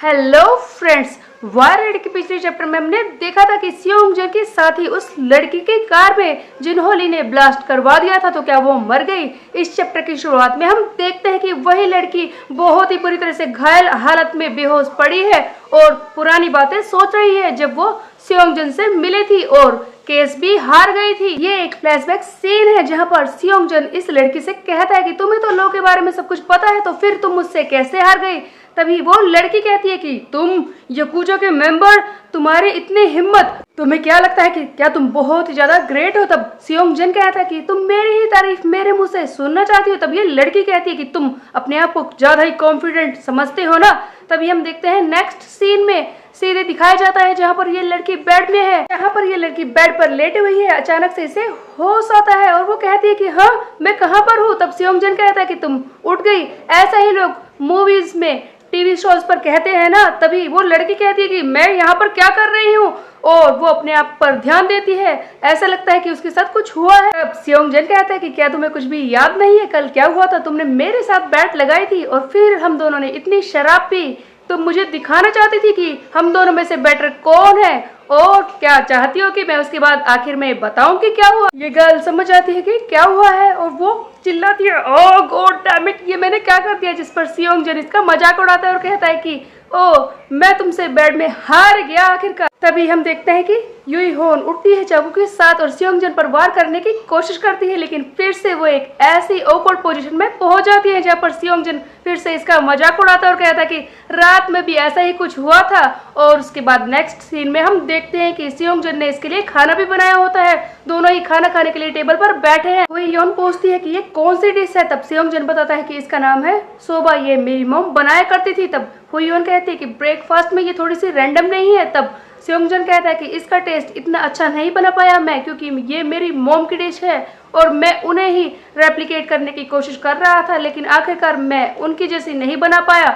Hello friends, वार के पिछले chapter में हमने देखा था कि सियोंग जन के साथ ही उस लड़की की कार में जिन्होंली ने ब्लास्ट करवा दिया था, तो क्या वो मर गई। इस चैप्टर की शुरुआत में हम देखते हैं कि वही लड़की बहुत ही बुरी तरह से घायल हालत में बेहोश पड़ी है और पुरानी बातें सोच रही है जब वो सियोंग जन से मिली थी और केस भी हार गई थी। ये एक फ्लैशबैक सीन है जहाँ पर सियोंग जन इस लड़की से कहता है कि तुम्हें तो लॉ के बारे में सब कुछ पता है, तो फिर तुम मुझसे कैसे हार गई। तभी वो लड़की कहती है कि तुम याकुजा के मेंबर, तुम्हारी इतनी हिम्मत, तुम्हें क्या लगता है कि क्या तुम बहुत ही ज्यादा ग्रेट हो। तब सियोंग जन कहता है कि तुम मेरी ही तारीफ मेरे मुंह से सुनना चाहती हो। तब ये लड़की कहती है कि तुम अपने आप को ज्यादा ही कॉन्फिडेंट समझते हो ना। तभी हम देखते हैं नेक्स्ट सीन में सीधे दिखाया जाता है जहाँ पर ये लड़की बेड में है। यहाँ पर ये लड़की बेड पर लेटी हुई है। अचानक से इसे होश आता है और वो कहती है कि हाँ, मैं कहाँ पर हूँ। तब सियोंग जन कहता है कि तुम उठ गई। ऐसा ही लोग मूवीज में, टीवी शोज पर कहते हैं ना। तभी वो लड़की कहती है कि मैं यहाँ पर क्या कर रही हूँ और वो अपने आप पर ध्यान देती है। ऐसा लगता है कि उसके साथ कुछ हुआ है। अब सियोंग जन कहता है कि क्या तुम्हें कुछ भी याद नहीं है, कल क्या हुआ था। तुमने मेरे साथ बैट लगाई थी और फिर हम दोनों ने इतनी शराब पी। तुम मुझे दिखाना चाहती थी कि हम दोनों में से बेटर कौन है और क्या चाहती हो कि मैं उसके बाद आखिर में बताऊं कि क्या हुआ। ये गर्ल समझ आती है कि क्या हुआ है और वो चिल्लाती है, ओह गॉड डैम इट, ये मैंने क्या कर दिया। जिस पर सियोंग जन इसका मजाक उड़ाता है और कहता है कि ओह, मैं तुमसे बेड में हार गया आखिरकार। तभी हम देखते हैं कि यूई होन उठती है चाकू के साथ और सियोंग जन पर वार करने की कोशिश करती है, लेकिन फिर से वो एक ऐसी ऑकवर्ड पोजीशन में पहुंच जाती है जहां पर सियोंग जन फिर से इसका मजाक उड़ाता है और कहता है कि रात में भी ऐसा ही कुछ हुआ था। और उसके बाद नेक्स्ट सीन में हम देखते हैं कि सियोंग जन ने इसके लिए खाना भी बनाया होता है। दोनों ही खाना खाने के लिए टेबल पर बैठे हैं। वो योन पूछती है कि ये कौन सी डिश है। तब सियोंग जन बताता है कि इसका नाम है सोबा, ये मेरी मॉम बनाया करती थी। तब हुईयोन कहती है कि ब्रेकफास्ट में ये थोड़ी सी रैंडम नहीं है। तब सियोंग जन कहता है कि इसका टेस्ट इतना अच्छा नहीं बना पाया मैं, क्योंकि ये मेरी मॉम की डिश है और मैं उन्हें ही रेप्लिकेट करने की कोशिश कर रहा था, लेकिन आखिरकार मैं उनकी जैसी नहीं बना पाया।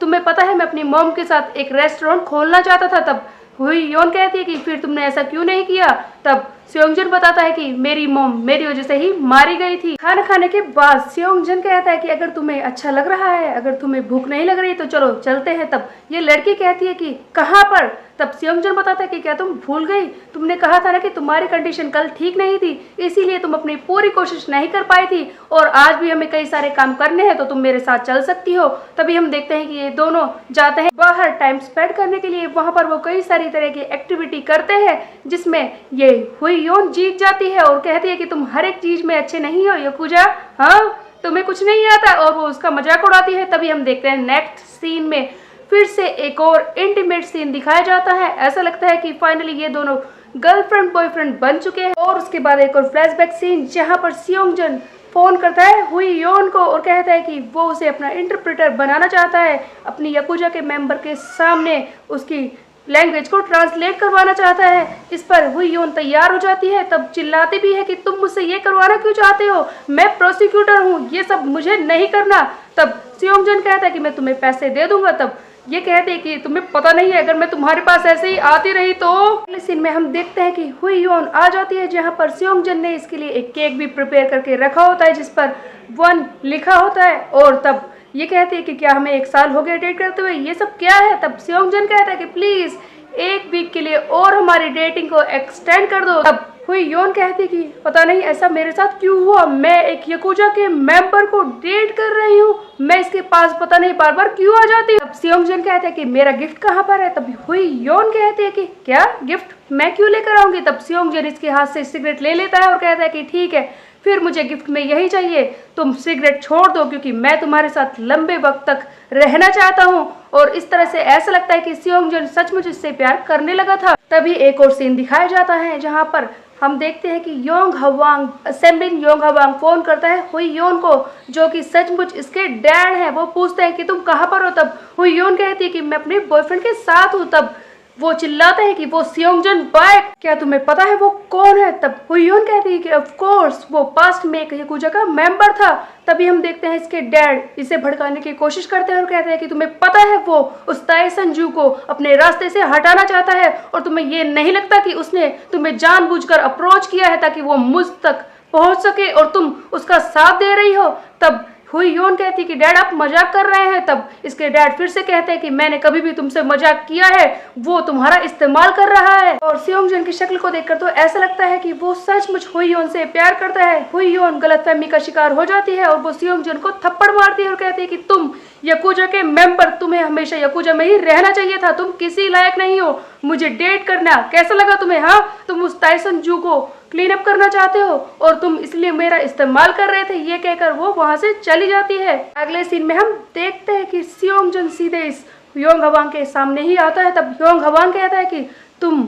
तुम्हें पता है मैं अपनी मॉम के साथ एक रेस्टोरेंट खोलना चाहता था। तब हुईयोन कहती है कि फिर तुमने ऐसा क्यों नहीं किया। तब सियोंग जन बताता है कि मेरी मॉम मेरी वजह से ही मारी गई थी। खाना खाने के बाद सियोंग जन कहता है कि अगर तुम्हें अच्छा लग रहा है, अगर तुम्हें भूख नहीं लग रही तो चलो चलते हैं। तब ये लड़की कहती है कि कहाँ पर। तब सियोंग जन बताता है कि क्या तुम भूल गई, तुमने कहा था ना कि तुम्हारी कंडीशन कल ठीक नहीं थी, इसीलिए तुम अपनी पूरी कोशिश नहीं कर पाई थी और आज भी हमें कई सारे काम करने हैं, तो तुम मेरे साथ चल सकती हो। तभी हम देखते हैं कि ये दोनों जाते हैं बाहर टाइम स्पेंड करने के लिए। वहां पर वो कई सारी तरह की एक्टिविटी करते हैं जिसमें ये हुईयोन जीत जाती है और कहती है कि तुम हर एक चीज में अच्छे नहीं हो याकुजा, हाँ तुम्हें कुछ नहीं आता, और वो उसका मजाक उड़ाती है। तभी हम देखते हैं नेक्स्ट सीन में फिर से एक और इंटीमेट सीन दिखाया जाता है। ऐसा लगता है कि फाइनली ये दोनों गर्लफ्रेंड बॉयफ्रेंड बन चुके हैं। और उसके बाद एक और फ्लैशबैक सीन जहां पर सियोंग जन फोन करता है हुईयोन को और कहता है कि वो उसे अपना इंटरप्रेटर बनाना चाहता है, अपनी याकुजा के मेंबर के सामने उसकी लैंग्वेज को ट्रांसलेट करवाना चाहता है। इस पर हुईयोन तैयार हो जाती है। तब चिल्लाती भी है कि तुम मुझसे ये करवाना क्यों चाहते हो, मैं प्रोसिक्यूटर हूँ, ये सब मुझे नहीं करना। तब सियोंग जन कहता है कि मैं तुम्हें पैसे दे दूंगा। तब ये कहते हैं कि तुम्हें पता नहीं है, अगर मैं तुम्हारे पास ऐसे ही आती रही तो। अगले सीन में हम देखते हैं कि हुईयोन आ जाती है जहाँ पर सियोंग जन ने इसके लिए एक केक भी प्रिपेयर करके रखा होता है जिस पर 1 लिखा होता है। और तब ये कहती है कि क्या हमें 1 साल हो गया डेट करते हुए, ये सब क्या है। तब सियोंग जन कहता है कि प्लीज 1 वीक के लिए और हमारी डेटिंग को एक्सटेंड कर दो। तब हुईयोन कहती कि पता नहीं ऐसा मेरे साथ क्यों हुआ, मैं एक याकुजा के मेंबर को डेट कर रही हूँ, मैं इसके पास पता नहीं बार बार क्यों आ जाती हूँ। तब सियोंग जन कहते हैं कि मेरा गिफ्ट कहाँ पर है। तब हुईयोन कहती है कि क्या गिफ्ट मैं क्यों लेकर आऊंगी। तब सियोंग जन इसके हाथ से सिगरेट ले लेता है और कहता है कि ठीक है, फिर मुझे गिफ्ट में यही चाहिए, तुम सिगरेट छोड़ दो क्योंकि मैं तुम्हारे साथ लंबे वक्त तक रहना चाहता हूँ। और इस तरह से ऐसा लगता है कि सियोंग जन सचमुच इससे प्यार करने लगा था। तभी एक और सीन दिखाया जाता है जहाँ पर हम देखते हैं कि योंग हवांग, असेंबलिंग योंग हवांग फोन करता है हुईयोन को, जो कि सचमुच इसके डैड है। वो पूछते हैं कि तुम कहाँ पर हो। तब हुईयोन कहती है कि मैं अपने बॉयफ्रेंड के साथ हूँ। तब वो चिल्लाते हैं कि वो सियोंग जन बाय, क्या तुम्हें पता है वो कौन है। तब हुईयोन कहती है कि ऑफ कोर्स वो पास्ट में एक याकुजा का मेंबर था। तभी हम देखते हैं इसके डैड इसे भड़काने की कोशिश करते हैं और कहते हैं कि तुम्हें पता है वो उस ताए संजू को अपने रास्ते से हटाना चाहता है और तुम्हें ये नहीं लगता कि उसने तुम्हें जानबूझकर अप्रोच किया है ताकि वो मुझ तक पहुंच सके और तुम उसका साथ दे रही हो। तब हुईयोन कहती कि डैड आप मजाक कर रहे हैं। तब इसके डैड फिर से कहते हैं कि मैंने कभी भी तुमसे मजाक किया है, वो तुम्हारा इस्तेमाल कर रहा है। और सेयोंगजन की शक्ल को देखकर तो ऐसा लगता है कि वो सचमुच हुईयोन से प्यार करता है। हुईयोन गलतफहमी का शिकार हो जाती है और वो सेयोंगजन को थप्पड़ मारती है और कहती है कि तुम याकुजा के मेंबर, तुम्हें हमेशा याकुजा में ही रहना चाहिए था, तुम किसी लायक नहीं हो मुझे डेट करना। कैसा लगा तुम्हें? हाँ, तुम उस ताइसन जू को क्लीन अप करना चाहते हो और तुम इसलिए मेरा इस्तेमाल कर रहे थे। ये कहकर वो वहां से चली जाती है। अगले सीन में हम देखते हैं कि सेयोंगजन सीधे इस योंग हवांग के सामने ही आता है। तब योंग हवांग कहता है कि तुम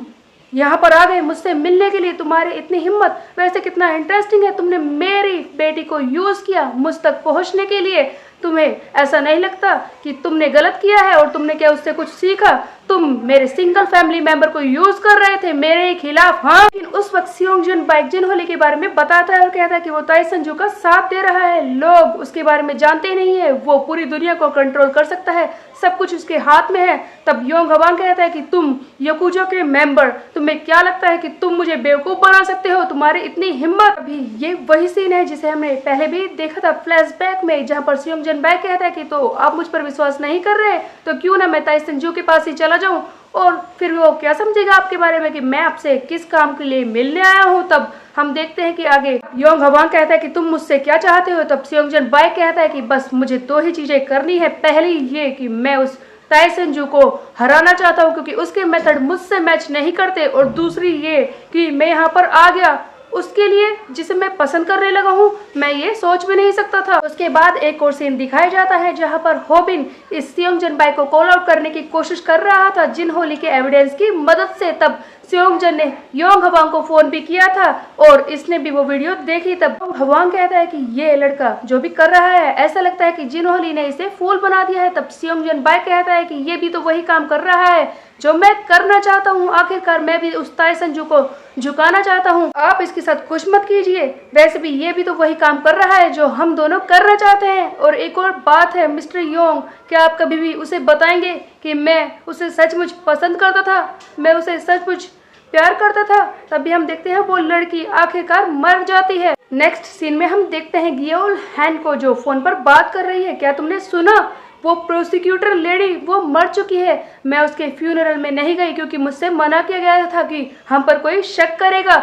यहाँ पर आ गए मुझसे मिलने के लिए, तुम्हारी इतनी हिम्मत, वैसे कितना इंटरेस्टिंग है, तुमने मेरी बेटी को यूज किया मुझ तक पहुंचने के लिए। तुम्हें ऐसा नहीं लगता कि तुमने गलत किया है और तुमने क्या उससे कुछ सीखा? तुम मेरे सिंगल फैमिली मेंबर को यूज कर रहे थे मेरे खिलाफ। हाँ, लेकिन उस वक्त सेयोंगजन बाइक जिनहोली के बारे में बताता है और कहता है कि वो ताइसन जू का साथ दे रहा है। लोग उसके बारे में जानते ही नहीं है, वो पूरी दुनिया को कंट्रोल कर सकता है, सब कुछ उसके हाथ में है। तब योंग हवांग कहता है कि तुम याकुजा के मेंबर, तुम्हें क्या लगता है कि तुम मुझे बेवकूफ बना सकते हो? तुम्हारी इतनी हिम्मत। अभी ये वही सीन है जिसे हमने पहले भी देखा था फ्लैशबैक में, जहाँ पर सेयोंगजन बाइक कहता है कि तो आप मुझ पर विश्वास नहीं कर रहे तो क्यों ना मैं ताइसन जू के पास ही चला जाऊं और फिर वो क्या समझेगा आपके बारे में कि मैं आपसे किस काम के लिए मिलने आया हूं। तब हम देखते हैं कि आगे योंग हवांग कहता है कि तुम मुझसे क्या चाहते हो? तब सेयोंगजन बाइक कहता है कि बस मुझे दो ही चीजें करनी है। पहली ये कि मैं उस ताइसन जू को हराना चाहता हूं क्योंकि उसके मेथड मुझसे मैच नहीं करते, और दूसरी ये कि मैं यहाँ पर आ गया उसके लिए जिसे मैं पसंद करने लगा हूँ, मैं ये सोच भी नहीं सकता था। उसके बाद एक और सीन दिखाया जाता है जहाँ पर होबिन इस सेयोंगजन बाई को कॉल आउट करने की कोशिश कर रहा था जिनहोली के एविडेंस की मदद से। तब सेयोंगजन ने योंग हवांग को फोन भी किया था और इसने भी वो वीडियो देखी। तब हवांग कहता है कि ये लड़का जो भी कर रहा है ऐसा लगता है कि जिनहोली ने इसे फूल बना दिया है। तब सेयोंगजन बाई कहता है कि ये भी तो वही काम कर रहा है जो मैं करना चाहता हूँ, आखिरकार मैं भी उस ताइसन जू को झुकाना चाहता हूँ, आप इसके साथ खुश मत कीजिए, वैसे भी ये भी तो वही काम कर रहा है जो हम दोनों करना चाहते हैं। और एक और बात है मिस्टर योंग, क्या आप कभी भी उसे बताएंगे कि मैं उसे सचमुच पसंद करता था, मैं उसे सचमुच प्यार करता था? तभी हम देखते हैं वो लड़की आखिरकार मर जाती है। नेक्स्ट सीन में हम देखते हैं गियोल हैन को जो फोन पर बात कर रही है। क्या तुमने सुना? वो प्रोसिक्यूटर लेडी वो मर चुकी है। मैं उसके फ्यूनरल में नहीं गई क्योंकि मुझसे मना किया गया था कि हम पर कोई शक करेगा।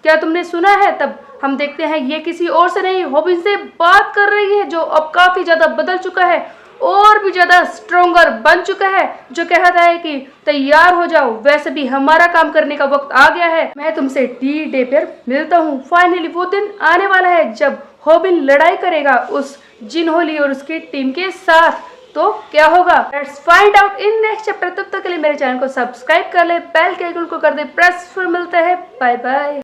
क्या तुमने सुना है? तब हम देखते हैं ये किसी और से नहीं होबिन से बात कर रही है जो अब काफी ज्यादा बदल चुका है और भी ज्यादा स्ट्रोंगर बन चुका है, जो कहता है कि तैयार हो जाओ, वैसे भी हमारा काम करने का वक्त आ गया है, मैं तुमसे टी डे पर मिलता हूँ। फाइनली वो दिन आने वाला है जब होबिन लड़ाई करेगा उस जिनहोली और उसकी टीम के साथ। तो क्या होगा, let's find out in next chapter. तब तक के लिए मेरे चैनल को सब्सक्राइब कर ले, बेल के आइकन को कर दे प्रेस। फिर मिलते हैं, बाय बाय।